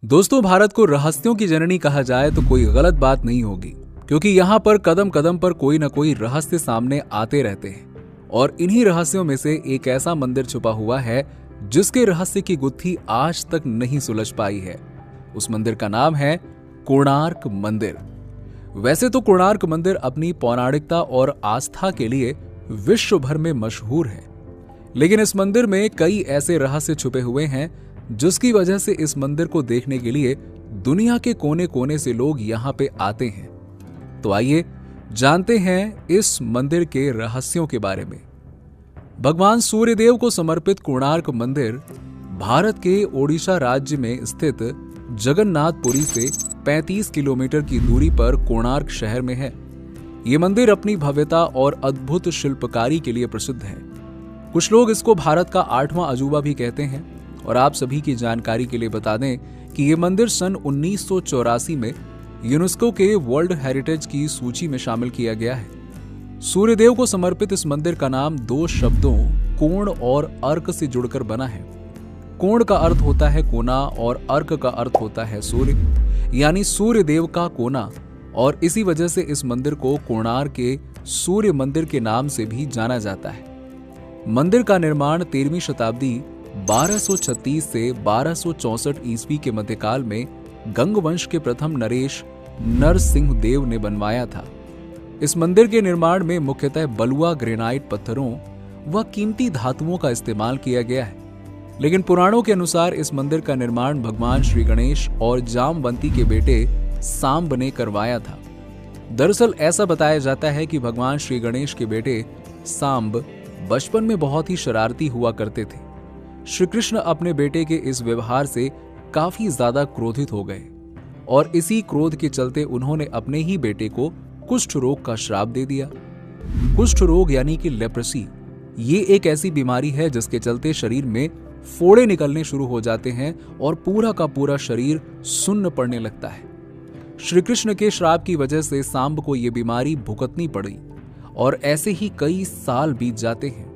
दोस्तों, भारत को रहस्यों की जननी कहा जाए तो कोई गलत बात नहीं होगी, क्योंकि यहाँ पर कदम कदम पर कोई न कोई रहस्य सामने आते रहते हैं। और इन्हीं रहस्यों में से एक ऐसा मंदिर छुपा हुआ है जिसके रहस्य की गुत्थी आज तक नहीं सुलझ पाई है। उस मंदिर का नाम है कोणार्क मंदिर। वैसे तो कोणार्क मंदिर अपनी पौराणिकता और आस्था के लिए विश्व भर में मशहूर है, लेकिन इस मंदिर में कई ऐसे रहस्य छुपे हुए हैं जिसकी वजह से इस मंदिर को देखने के लिए दुनिया के कोने कोने से लोग यहाँ पे आते हैं। तो आइए जानते हैं इस मंदिर के रहस्यों के बारे में। भगवान सूर्यदेव को समर्पित कोणार्क मंदिर भारत के ओडिशा राज्य में स्थित जगन्नाथपुरी से 35 किलोमीटर की दूरी पर कोणार्क शहर में है। ये मंदिर अपनी भव्यता और अद्भुत शिल्पकारी के लिए प्रसिद्ध है। कुछ लोग इसको भारत का 8वां अजूबा भी कहते हैं। और आप सभी की जानकारी के लिए बता दें कि ये मंदिर सन 1984 में यूनेस्को के वर्ल्ड हेरिटेज की सूची में शामिल किया गया है। सूर्यदेव को समर्पित इस मंदिर का नाम दो शब्दों कोण और अर्क से जुड़कर बना है। कोण का अर्थ होता है कोना और अर्क का अर्थ होता है सूर्य, यानी सूर्यदेव का कोना। और इसी वजह से इस मंदिर को कोणार्क के सूर्य मंदिर के नाम से भी जाना जाता है। मंदिर का निर्माण 13वीं शताब्दी 1236 से 1264 ईस्वी के मध्यकाल में गंगवंश के प्रथम नरेश नरसिंह देव ने बनवाया था। इस मंदिर के निर्माण में मुख्यतः बलुआ ग्रेनाइट पत्थरों व कीमती धातुओं का इस्तेमाल किया गया है। लेकिन पुराणों के अनुसार इस मंदिर का निर्माण भगवान श्री गणेश और जामवंती के बेटे सांब ने करवाया था। दरअसल ऐसा बताया जाता है कि भगवान श्री गणेश के बेटे सांब बचपन में बहुत ही शरारती हुआ करते थे। श्री कृष्ण अपने बेटे के इस व्यवहार से काफी ज्यादा क्रोधित हो गए और इसी क्रोध के चलते उन्होंने अपने ही बेटे को कुष्ठ रोग का श्राप दे दिया। कुष्ठ रोग यानी कि लेप्रेसी, ये एक ऐसी बीमारी है जिसके चलते शरीर में फोड़े निकलने शुरू हो जाते हैं और पूरा का पूरा शरीर सुन्न पड़ने लगता है। श्री कृष्ण के श्राप की वजह से सांब को यह बीमारी भुगतनी पड़ी और ऐसे ही कई साल बीत जाते हैं।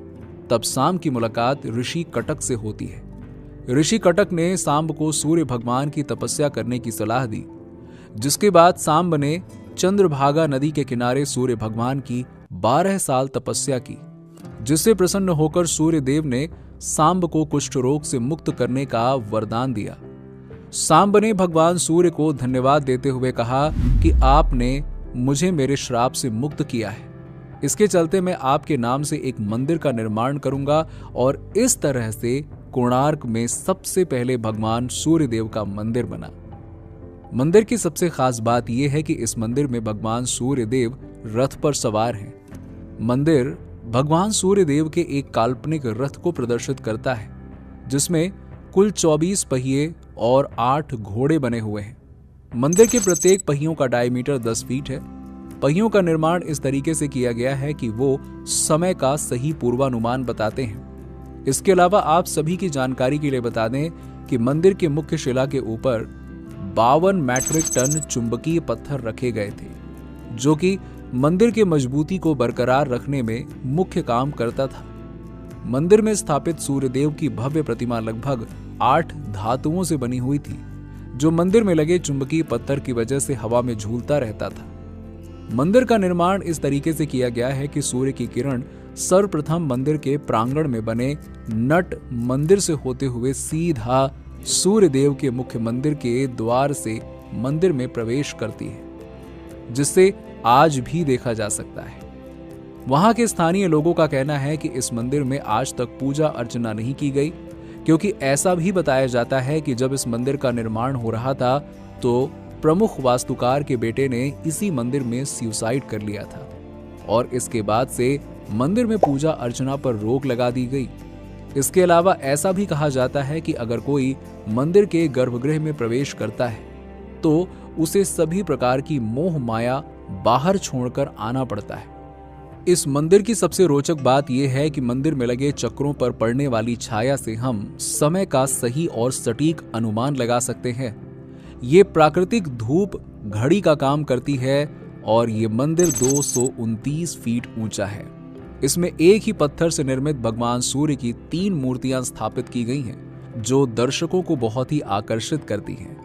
तब सांब की मुलाकात ऋषि कटक से होती है। ऋषि कटक ने सांब को सूर्य भगवान की तपस्या करने की सलाह दी, जिसके बाद सांब ने चंद्रभागा नदी के किनारे सूर्य भगवान की 12 साल तपस्या की, जिससे प्रसन्न होकर सूर्य देव ने सांब को कुष्ठ रोग से मुक्त करने का वरदान दिया। सांब ने भगवान सूर्य को धन्यवाद देते हुए कहा कि आपने मुझे मेरे श्राप से मुक्त किया है, इसके चलते मैं आपके नाम से एक मंदिर का निर्माण करूंगा। और इस तरह से कोणार्क में सबसे पहले भगवान सूर्यदेव का मंदिर बना। मंदिर की सबसे खास बात यह है कि इस मंदिर में भगवान सूर्यदेव रथ पर सवार हैं। मंदिर भगवान सूर्यदेव के एक काल्पनिक रथ को प्रदर्शित करता है, जिसमें कुल 24 पहिए और 8 घोड़े बने हुए हैं। मंदिर के प्रत्येक पहियों का डायमीटर 10 फीट है। पहियों का निर्माण इस तरीके से किया गया है कि वो समय का सही पूर्वानुमान बताते हैं। इसके अलावा आप सभी की जानकारी के लिए बता दें कि मंदिर के मुख्य शिला के ऊपर 52 मैट्रिक टन चुंबकीय पत्थर रखे गए थे, जो कि मंदिर के मजबूती को बरकरार रखने में मुख्य काम करता था। मंदिर में स्थापित सूर्यदेव की भव्य प्रतिमा लगभग 8 धातुओं से बनी हुई थी, जो मंदिर में लगे चुंबकीय पत्थर की वजह से हवा में झूलता रहता था। मंदिर का निर्माण इस तरीके से किया गया है कि सूर्य की किरण सर्वप्रथम मंदिर के प्रांगण में बने नट मंदिर से होते हुए सीधा सूर्यदेव के मुख्य मंदिर के द्वार से मंदिर में प्रवेश करती है, जिससे आज भी देखा जा सकता है। वहां के स्थानीय लोगों का कहना है कि इस मंदिर में आज तक पूजा अर्चना नहीं की गई, क्योंकि ऐसा भी बताया जाता है कि जब इस मंदिर का निर्माण हो रहा था तो प्रमुख वास्तुकार के बेटे ने इसी मंदिर में सुसाइड कर लिया था और इसके बाद से मंदिर में पूजा अर्चना पर रोक लगा दी गई। इसके अलावा ऐसा भी कहा जाता है कि अगर कोई मंदिर के गर्भगृह में प्रवेश करता है तो उसे सभी प्रकार की मोह माया बाहर छोड़कर आना पड़ता है। इस मंदिर की सबसे रोचक बात यह है कि मंदिर में लगे चक्रों पर पड़ने वाली छाया से हम समय का सही और सटीक अनुमान लगा सकते हैं। ये प्राकृतिक धूप घड़ी का काम करती है और ये मंदिर 229 फीट ऊंचा है। इसमें एक ही पत्थर से निर्मित भगवान सूर्य की 3 मूर्तियां स्थापित की गई हैं, जो दर्शकों को बहुत ही आकर्षित करती हैं।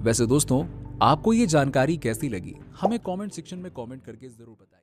वैसे दोस्तों, आपको ये जानकारी कैसी लगी हमें कमेंट सेक्शन में कमेंट करके जरूर बताइए।